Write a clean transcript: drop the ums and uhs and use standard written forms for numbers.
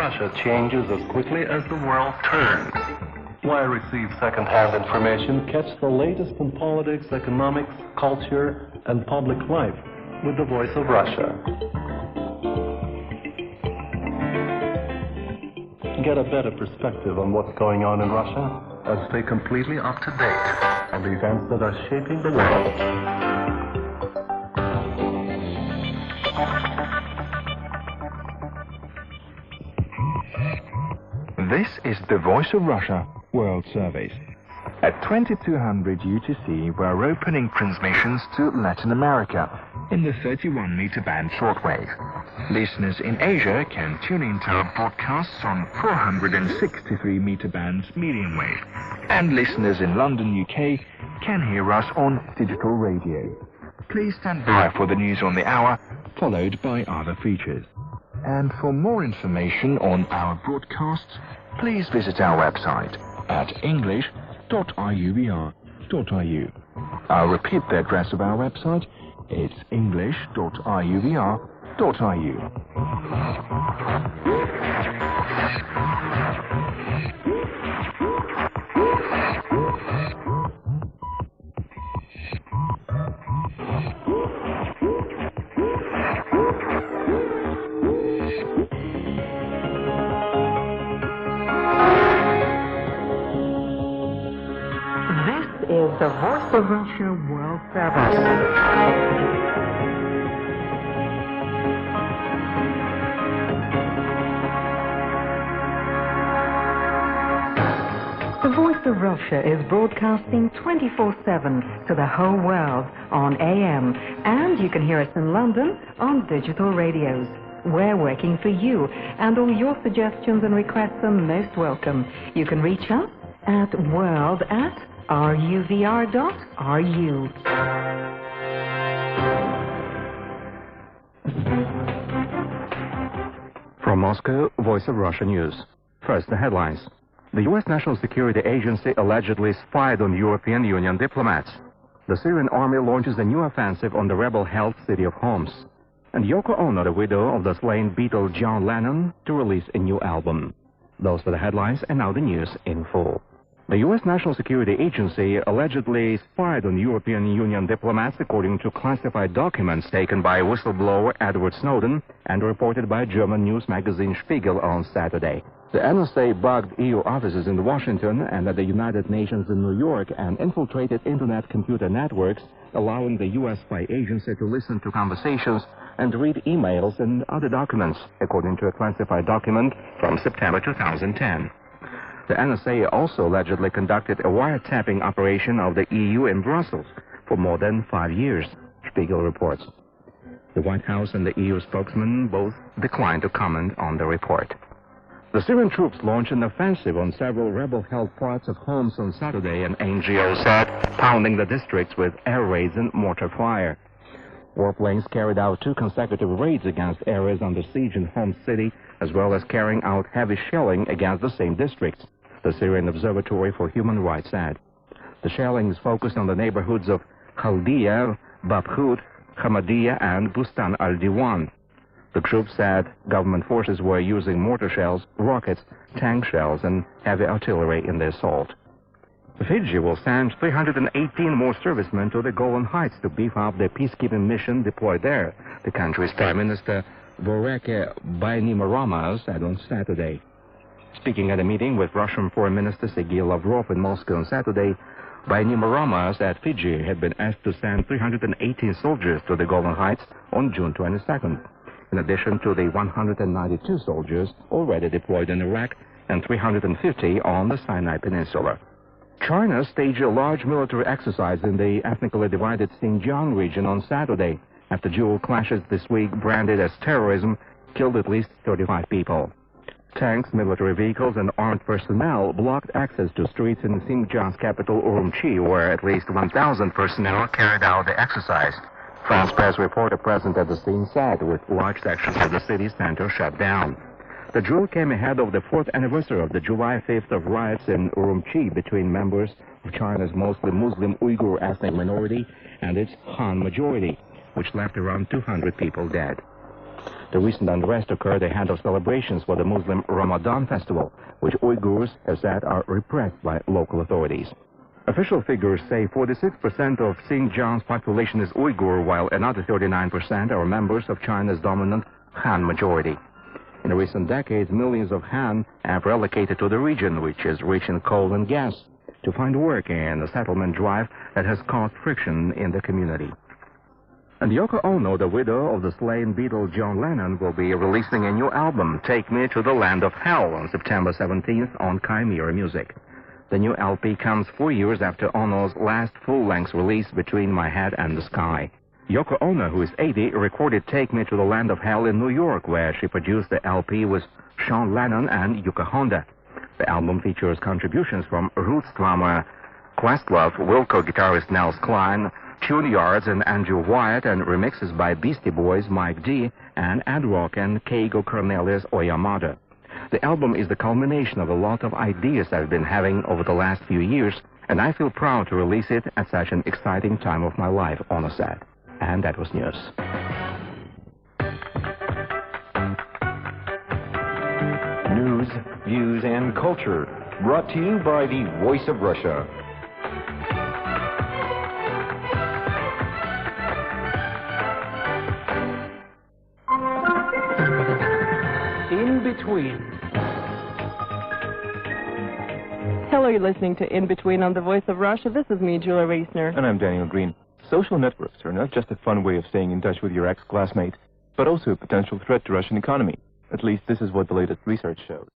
Russia changes as quickly as the world turns. Wire receives second-hand information, catch the latest in politics, economics, culture, and public life with the Voice of Russia. Get a better perspective on what's going on in Russia and stay completely up to date on the events that are shaping the world. This is the Voice of Russia World Service. At 2200 UTC, we're opening transmissions to Latin America in the 31-meter band shortwave. Listeners in Asia can tune into our broadcasts on 463-meter band medium wave. And listeners in London, UK can hear us on digital radio. Please stand by for the news on the hour, followed by other features. And for more information on our broadcasts, please visit our website at english.iuvr.ru. I'll repeat the address of our website. It's english.iuvr.ru. The Voice of Russia World Service. The Voice of Russia is broadcasting 24/7 to the whole world on AM, and you can hear us in London on digital radios. We're working for you, and all your suggestions and requests are most welcome. You can reach us at world@ruvr.ru. From Moscow, Voice of Russia News. First, the headlines. The U.S. National Security Agency allegedly spied on European Union diplomats. The Syrian army launches a new offensive on the rebel-held city of Homs. And Yoko Ono, the widow of the slain Beatle John Lennon, to release a new album. Those were the headlines, and now the news in full. The U.S. National Security Agency allegedly spied on European Union diplomats according to classified documents taken by whistleblower Edward Snowden and reported by German news magazine Spiegel on Saturday. The NSA bugged EU offices in Washington and at the United Nations in New York and infiltrated Internet computer networks, allowing the U.S. spy agency to listen to conversations and read emails and other documents, according to a classified document from September 2010. The NSA also allegedly conducted a wiretapping operation of the EU in Brussels for more than 5 years, Spiegel reports. The White House and the EU spokesman both declined to comment on the report. The Syrian troops launched an offensive on several rebel-held parts of Homs on Saturday, an NGO said, pounding the districts with air raids and mortar fire. Warplanes carried out 2 consecutive raids against areas under siege in Homs city, as well as carrying out heavy shelling against the same districts, the Syrian Observatory for Human Rights said. The shelling is focused on the neighborhoods of Khaldiya, Babhut, Hamadiyya, and Bustan al-Diwan. The troops said government forces were using mortar shells, rockets, tank shells, and heavy artillery in the assault. Fiji will send 318 more servicemen to the Golan Heights to beef up the peacekeeping mission deployed there, the country's Prime Minister Voreke Bainimarama said on Saturday. Speaking at a meeting with Russian Foreign Minister Sergei Lavrov in Moscow on Saturday, Bainimarama said Fiji had been asked to send 318 soldiers to the Golan Heights on June 22nd, in addition to the 192 soldiers already deployed in Iraq and 350 on the Sinai Peninsula. China staged a large military exercise in the ethnically divided Xinjiang region on Saturday, after dual clashes this week branded as terrorism killed at least 35 people. Tanks, military vehicles, and armed personnel blocked access to streets in Xinjiang's capital Urumqi, where at least 1,000 personnel carried out the exercise. France press reporter present at the scene said, with large sections of the city center shut down. The drill came ahead of the 4th anniversary of the July 5th of riots in Urumqi between members of China's mostly Muslim Uyghur ethnic minority and its Han majority, which left around 200 people dead. The recent unrest occurred ahead of celebrations for the Muslim Ramadan festival, which Uyghurs have said are repressed by local authorities. Official figures say 46% of Xinjiang's population is Uyghur, while another 39% are members of China's dominant Han majority. In recent decades, millions of Han have relocated to the region, which is rich in coal and gas, to find work in a settlement drive that has caused friction in the community. And Yoko Ono, the widow of the slain Beatle John Lennon, will be releasing a new album, Take Me to the Land of Hell, on September 17th on Chimera Music. The new LP comes 4 years after Ono's last full-length release, Between My Head and the Sky. Yoko Ono, who is 80, recorded Take Me to the Land of Hell in New York, where she produced the LP with Sean Lennon and Yuka Honda. The album features contributions from roots drummer Questlove, Wilco guitarist Nels Cline, Tune Yards and Andrew Wyatt, and remixes by Beastie Boys, Mike D, and Ad Rock and Keigo Cornelius Oyamada. The album is the culmination of a lot of ideas I've been having over the last few years, and I feel proud to release it at such an exciting time of my life, Ono said. And that was news. News, views, and culture, brought to you by the Voice of Russia. In Between. Hello, you're listening to In Between on the Voice of Russia. This is me, Julia Reisner. And I'm Daniel Green. Social networks are not just a fun way of staying in touch with your ex-classmate, but also a potential threat to Russian economy. At least this is what the latest research shows.